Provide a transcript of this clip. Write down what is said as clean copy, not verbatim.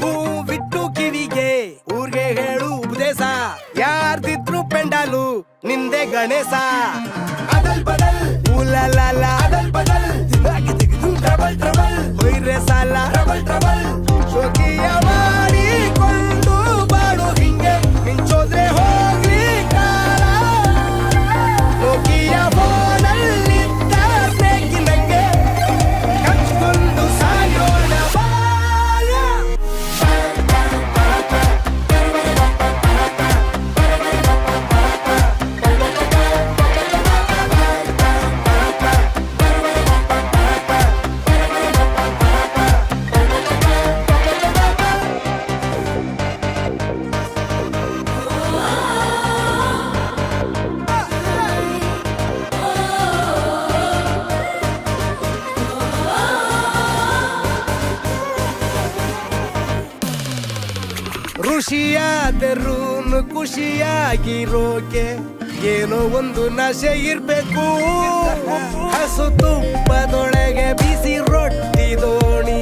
ಹೂ ಬಿಟ್ಟು ಕಿವಿಗೆ ಊರ್ಗೆ ಹೇಳು ಉಪದೇಶ ಯಾರ್ದಿದ್ರು ಪೆಂಡಾಲು ನಿಂದೆ ಗಣೇಶ ಅದಲ್ ಬದಲ್ ಊಲಲ್ಲ ಅದಲ್ ಬದಲ್ ಟ್ರಬಲ್ ಟ್ರಬಲ್ ಹೊಯ್ರೆ ಸಾಲ ಟ್ರಬಲ್ ಟ್ರಬಲ್ ಶೋಕಿಯ ಮಾಡಿಕೊಂಡು ಬಾಳು ಹಿಂಗೆ ಮಿಂಚೋದ್ರೆ ಹೋಗ್ಲಿ ಕಾಲ ನೋಕಿಯ ಫೋನಲ್ಲಿದ್ದ ಸ್ನೇಹಿತಂಗೆ ಕಚ್ಕೊಂಡು ಸಾಯೋಣ ಬಾಯ ಋಷಿಯಾದರೂನು ಖುಷಿಯಾಗಿರೋಕೆ ಏನೋ ಒಂದು ನಶೆ ಇರ್ಬೇಕು ಹಸು ತುಪ್ಪದೊಳಗೆ ಬಿಸಿ ರೊಟ್ಟಿ ದೋಣಿ